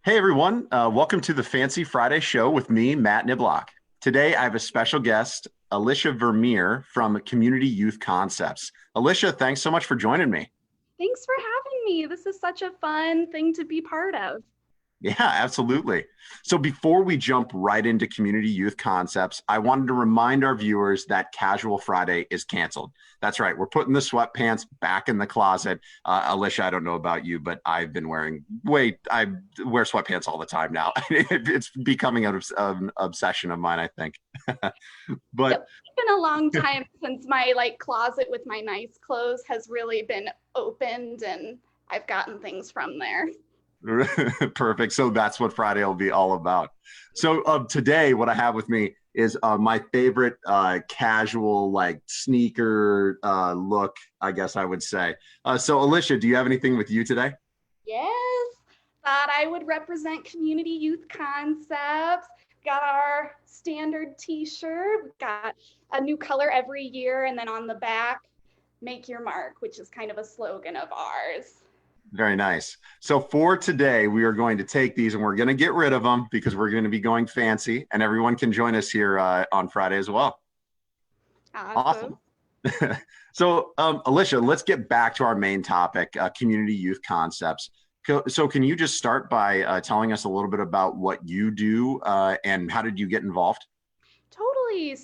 Hey everyone, welcome to the Fancy Friday show with me, Matt Niblock. Today I have a special guest, Alicia Vermeer from Community Youth Concepts. Alicia, thanks so much for joining me. Thanks for having me. This is such a fun thing to be part of. Yeah, absolutely. So before we jump right into Community Youth Concepts, I wanted to remind our viewers that Casual Friday is canceled. That's right. We're putting the sweatpants back in the closet. Alicia, I don't know about you, but I wear sweatpants all the time now. It's becoming an obsession of mine, I think. But Yep, it's been a long time since my closet with my nice clothes has really been opened and I've gotten things from there. Perfect. So that's what Friday will be all about. So today, what I have with me is my favorite casual, like sneaker look, I guess I would say. So, Alicia, do you have anything with you today? Yes, thought I would represent Community Youth Concepts. Got our standard t-shirt, got a new color every year, and then on the back, make your mark, which is kind of a slogan of ours. Very nice. So, for today, we are going to take these and we're going to get rid of them because we're going to be going fancy, and everyone can join us here on Friday as well. Awesome. Awesome. So, Alicia, let's get back to our main topic, community youth concepts. So, can you just start by telling us a little bit about what you do and how did you get involved? Totally.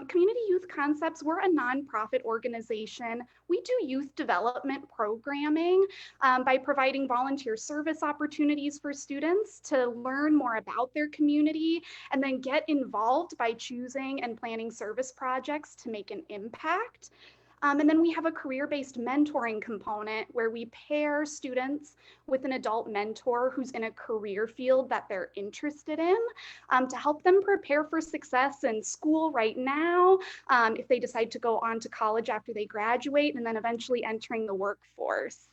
Community Youth Concepts, we're a nonprofit organization. We do youth development programming by providing volunteer service opportunities for students to learn more about their community and then get involved by choosing and planning service projects to make an impact. And then we have a career-based mentoring component where we pair students with an adult mentor who's in a career field that they're interested in to help them prepare for success in school right now, if they decide to go on to college after they graduate, and then eventually entering the workforce.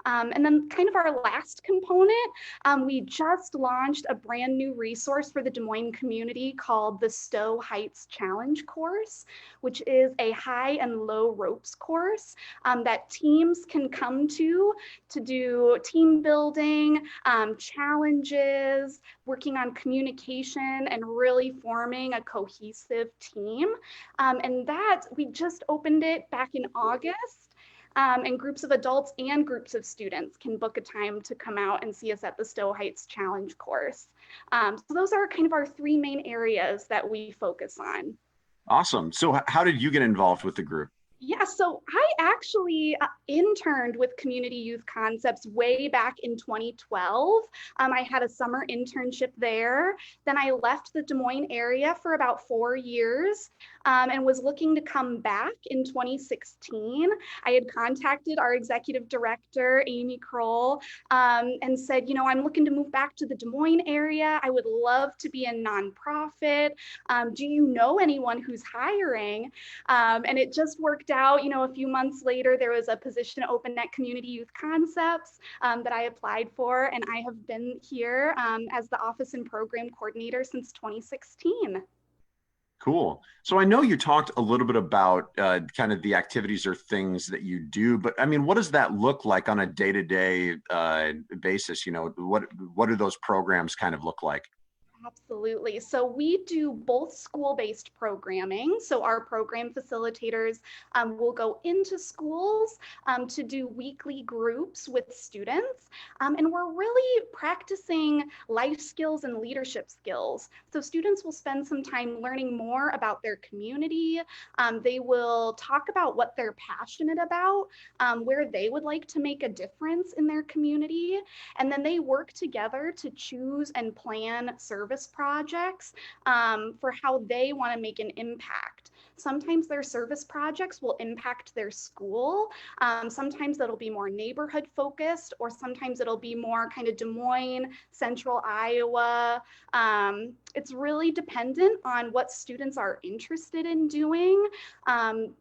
And then kind of our last component, we just launched a brand new resource for the Des Moines community called the Stowe Heights Challenge course, which is a high and low ropes course that teams can come to do team building, challenges, working on communication, and really forming a cohesive team. And that we just opened it back in August. And groups of adults and groups of students can book a time to come out and see us at the Stowe Heights Challenge course. So those are kind of our three main areas that we focus on. Awesome. So, how did you get involved with the group? Yeah, so I actually interned with Community Youth Concepts way back in 2012. I had a summer internship there. Then I left the Des Moines area for about 4 years and was looking to come back in 2016. I had contacted our executive director, Amy Kroll, and said, I'm looking to move back to the Des Moines area. I would love to be a nonprofit. Do you know anyone who's hiring? And it just worked out, a few months later, there was a position open at Community Youth Concepts that I applied for, and I have been here as the office and program coordinator since 2016. Cool. So I know you talked a little bit about kind of the activities or things that you do, but I mean, what does that look like on a day-to-day basis? What do those programs kind of look like? Absolutely. So we do both school-based programming. So our program facilitators will go into schools to do weekly groups with students. And we're really practicing life skills and leadership skills. So students will spend some time learning more about their community. They will talk about what they're passionate about, where they would like to make a difference in their community. And then they work together to choose and plan service projects for how they want to make an impact. Sometimes their service projects will impact their school. Sometimes it'll be more neighborhood focused, or sometimes it'll be more kind of Des Moines, central Iowa. It's really dependent on what students are interested in doing.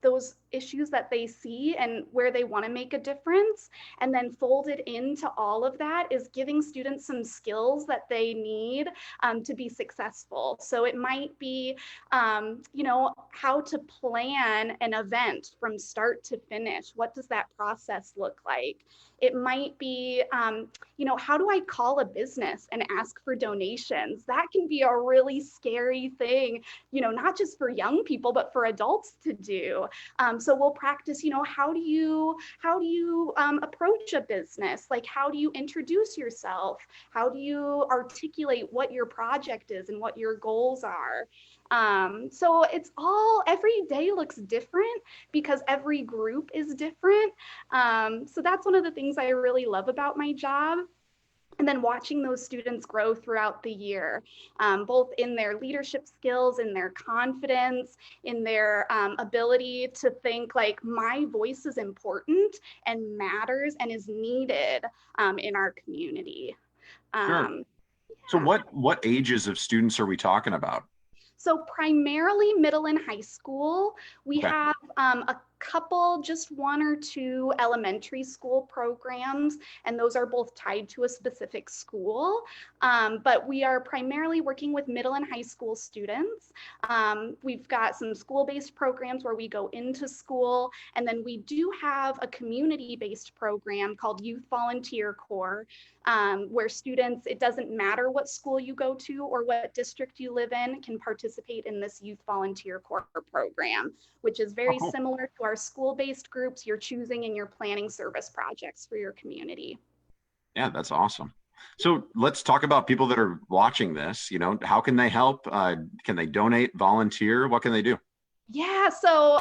Those issues that they see and where they want to make a difference. And then folded into all of that is giving students some skills that they need to be successful. So it might be, how to plan an event from start to finish. What does that process look like? It might be, how do I call a business and ask for donations? That can be a really scary thing, not just for young people, but for adults to do. So we'll practice, how do you approach a business? Like, how do you introduce yourself? How do you articulate what your project is and what your goals are? So every day looks different because every group is different. So that's one of the things I really love about my job. And then watching those students grow throughout the year, both in their leadership skills, in their confidence, in their ability to think like my voice is important and matters and is needed in our community. Sure. So what ages of students are we talking about? So primarily middle and high school. We Okay. have a couple, just one or two elementary school programs, and those are both tied to a specific school. But we are primarily working with middle and high school students. We've got some school-based programs where we go into school, and then we do have a community-based program called Youth Volunteer Corps, where students, it doesn't matter what school you go to or what district you live in, can participate in this Youth Volunteer Corps program, which is very similar to our school-based groups. You're choosing and you're planning service projects for your community. Yeah, that's awesome. So let's talk about people that are watching this. How can they help? Can they donate, volunteer? What can they do? Yeah, so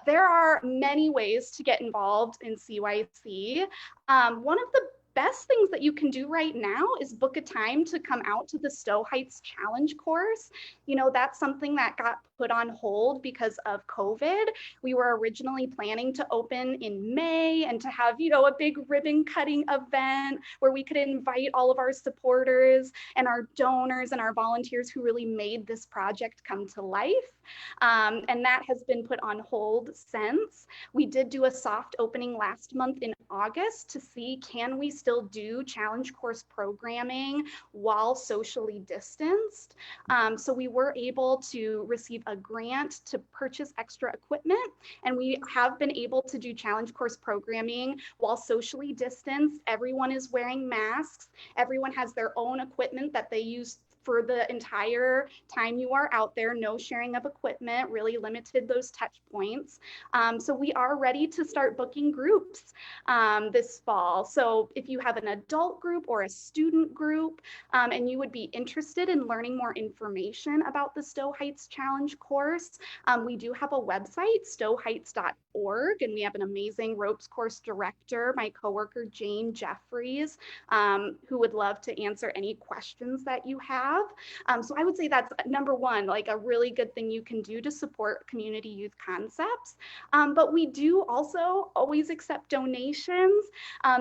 there are many ways to get involved in CYC. One of the best things that you can do right now is book a time to come out to the Stowe Heights Challenge course. That's something that got put on hold because of COVID. We were originally planning to open in May and to have, a big ribbon cutting event where we could invite all of our supporters and our donors and our volunteers who really made this project come to life. And that has been put on hold since. We did do a soft opening last month in August to see, can we still do challenge course programming while socially distanced? So we were able to receive a grant to purchase extra equipment, and we have been able to do challenge course programming while socially distanced. Everyone is wearing masks. Everyone has their own equipment that they use for the entire time you are out there. No sharing of equipment, really limited those touch points. So we are ready to start booking groups this fall. So if you have an adult group or a student group and you would be interested in learning more information about the Stowe Heights Challenge course, we do have a website, stoweheights.org, and we have an amazing ropes course director, my coworker Jane Jeffries, who would love to answer any questions that you have. So I would say that's number one, like a really good thing you can do to support community youth concepts. But we do also always accept donations.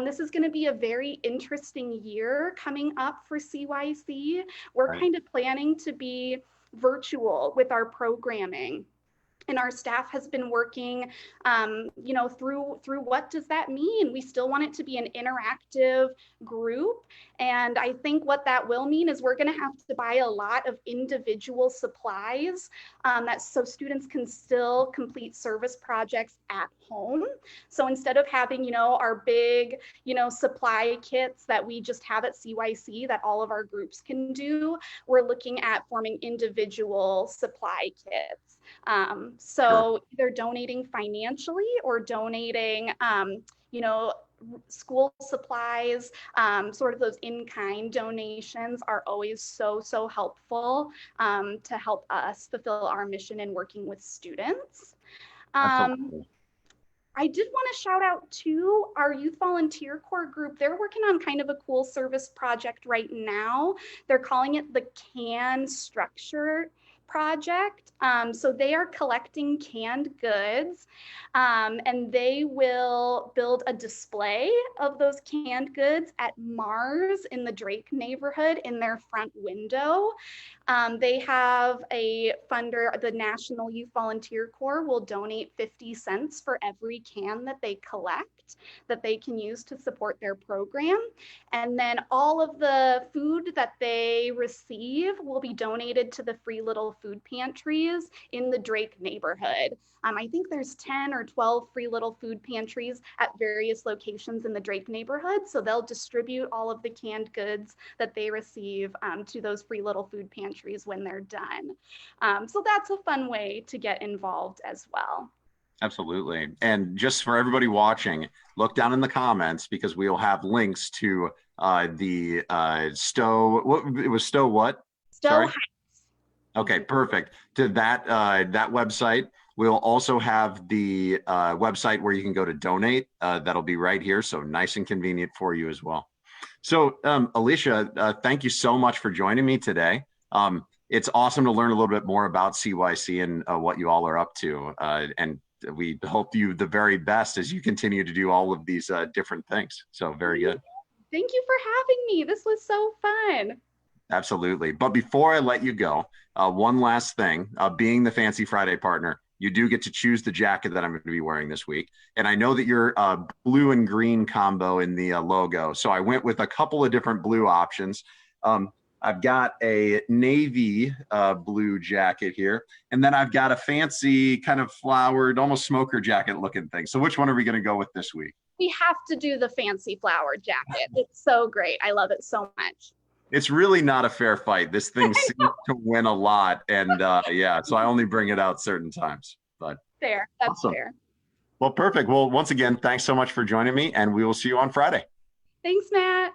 This is going to be a very interesting year coming up for CYC. We're kind of planning to be virtual with our programming. And our staff has been working, through what does that mean? We still want it to be an interactive group. And I think what that will mean is we're going to have to buy a lot of individual supplies so students can still complete service projects at home. So instead of having, our big, supply kits that we just have at CYC that all of our groups can do, we're looking at forming individual supply kits. So either donating financially or donating, school supplies, sort of those in-kind donations are always so helpful to help us fulfill our mission in working with students. I did want to shout out to our Youth Volunteer Corps group. They're working on kind of a cool service project right now. They're calling it the CAN structure project. So they are collecting canned goods, and they will build a display of those canned goods at Mars in the Drake neighborhood in their front window. They have a funder, the National Youth Volunteer Corps will donate 50 cents for every can that they collect that they can use to support their program. And then all of the food that they receive will be donated to the Free Little Food Pantries in the Drake neighborhood. I think there's 10 or 12 Free Little Food Pantries at various locations in the Drake neighborhood. So they'll distribute all of the canned goods that they receive to those Free Little Food Pantries when they're done. So that's a fun way to get involved as well. Absolutely. And just for everybody watching, look down in the comments because we'll have links to the Stowe. It was Stowe what? Stowe Sorry. Heights. Okay, perfect. To that that website. We'll also have the website where you can go to donate. That'll be right here. So nice and convenient for you as well. So Alicia, thank you so much for joining me today. It's awesome to learn a little bit more about CYC and what you all are up to. And we hope you the very best as you continue to do all of these different things. So very good. Thank you for having me. This was so fun. Absolutely. But before I let you go, one last thing, being the Fancy Friday partner, you do get to choose the jacket that I'm going to be wearing this week. And I know that you're blue and green combo in the logo. So I went with a couple of different blue options. I've got a navy blue jacket here. And then I've got a fancy kind of flowered, almost smoker jacket looking thing. So which one are we going to go with this week? We have to do the fancy flower jacket. It's so great. I love it so much. It's really not a fair fight. This thing seems to win a lot. And yeah, so I only bring it out certain times. But fair. That's awesome. Fair. Well, perfect. Well, once again, thanks so much for joining me, and we will see you on Friday. Thanks, Matt.